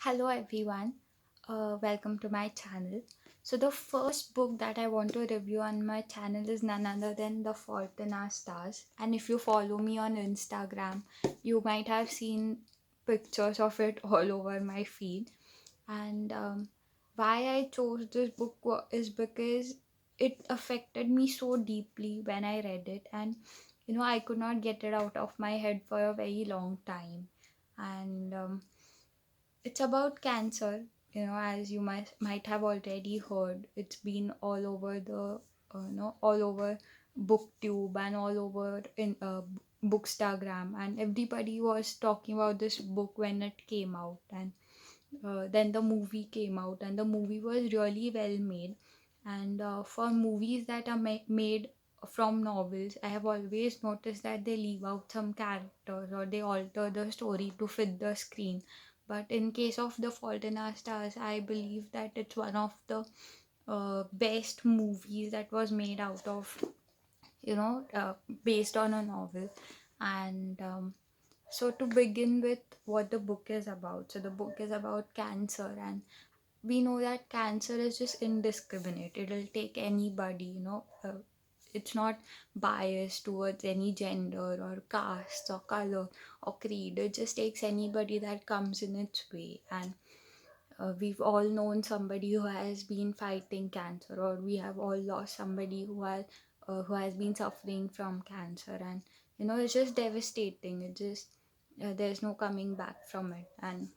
Hello everyone, welcome to my channel. So the first book that I want to review on my channel is none other than The Fault in Our Stars. And if you follow me on Instagram, you might have seen pictures of it all over my feed. And why I chose this book is because it affected me so deeply when I read it, and I could not get it out of my head for a very long time. And it's about cancer, as you might have already heard. It's been all over all over booktube and all over in bookstagram, and everybody was talking about this book when it came out. And then the movie came out, and the movie was really well made. And for movies that are made from novels, I have always noticed that they leave out some characters or they alter the story to fit the screen. But in case of The Fault in Our Stars, I believe that it's one of the best movies that was made out of, based on a novel. And so, to begin with, what the book is about. So, the book is about cancer, and we know that cancer is just indiscriminate. It'll take anybody, it's not biased towards any gender or caste or color or creed. It just takes anybody that comes in its way. And we've all known somebody who has been fighting cancer, or we have all lost somebody who has been suffering from cancer. And it's just devastating. It just there's no coming back from it. And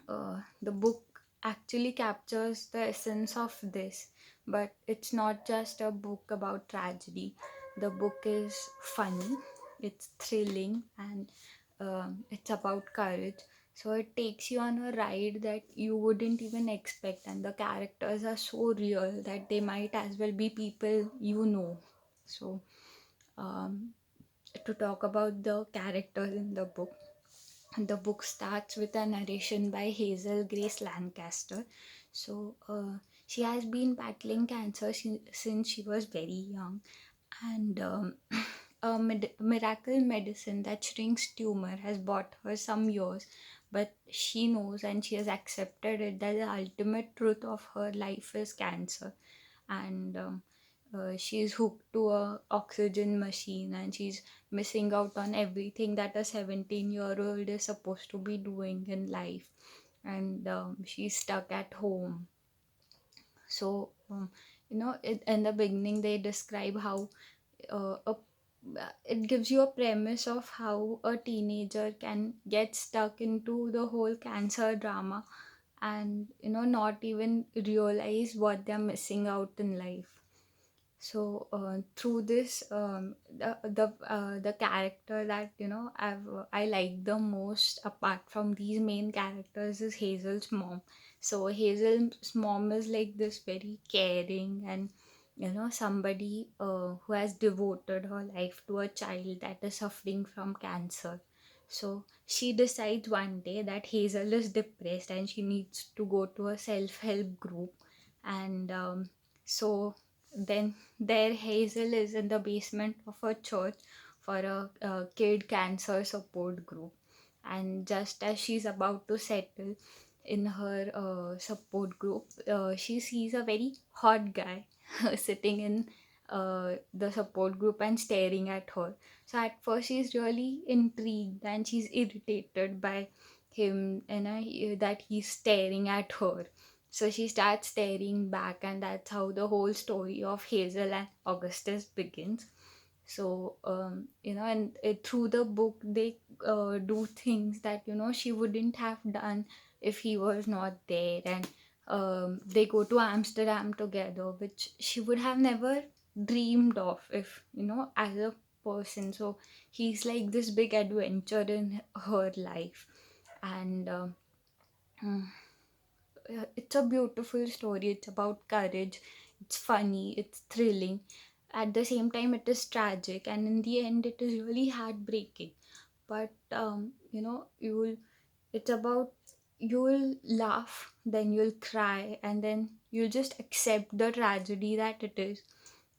the book actually captures the essence of this, but it's not just a book about tragedy. The book is funny, it's thrilling, and it's about courage. So it takes you on a ride that you wouldn't even expect, and the characters are so real that they might as well be people you know. So, um, to talk about the characters in the book starts with a narration by Hazel Grace Lancaster. So, she has been battling cancer since she was very young, and a miracle medicine that shrinks tumor has bought her some years. But she knows, and she has accepted it, that the ultimate truth of her life is cancer. And she's hooked to a oxygen machine, and she's missing out on everything that a 17-year-old is supposed to be doing in life. And she's stuck at home. So in the beginning they describe how uh, a, it gives you a premise of how a teenager can get stuck into the whole cancer drama, and not even realize what they're missing out in life. So through this, the character that I like the most apart from these main characters is Hazel's mom. So Hazel's mom is like this very caring, and somebody who has devoted her life to a child that is suffering from cancer. So she decides one day that Hazel is depressed and she needs to go to a self-help group. And so then there Hazel is in the basement of a church for a kid cancer support group. And just as she's about to settle in her support group, she sees a very hot guy sitting in the support group and staring at her. So at first she's really intrigued and she's irritated by him, and that he's staring at her. So she starts staring back, and that's how the whole story of Hazel and Augustus begins. So, and through the book, they do things that, she wouldn't have done if he was not there. And they go to Amsterdam together, which she would have never dreamed of if, as a person. So, he's like this big adventure in her life. And it's a beautiful story. It's about courage, it's funny, it's thrilling. At the same time, it is tragic, and in the end, it is really heartbreaking. But it's about, you'll laugh, then you'll cry, and then you'll just accept the tragedy that it is.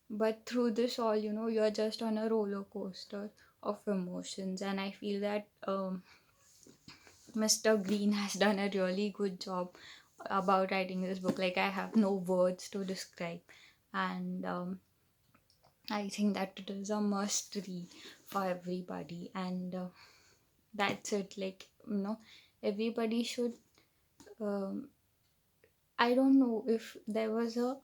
But through this all, you're just on a roller coaster of emotions. And I feel that Mr. Green has done a really good job about writing this book. Like, I have no words to describe, and I think that it is a must read for everybody, and that's it. Like, everybody should. Um, I don't know if there was a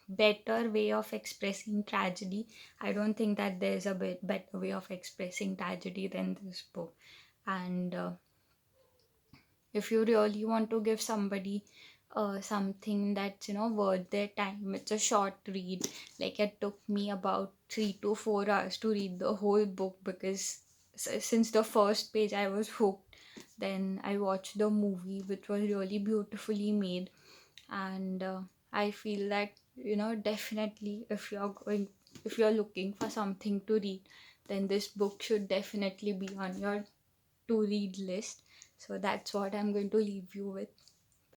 better way of expressing tragedy. I don't think that there's a better way of expressing tragedy than this book. And if you really want to give somebody something that's worth their time, it's a short read. Like, it took me about 3 to 4 hours to read the whole book, because since the first page I was hooked. Then I watched the movie, which was really beautifully made. And I feel that definitely, if you're looking for something to read, then this book should definitely be on your to read list. So that's what I'm going to leave you with.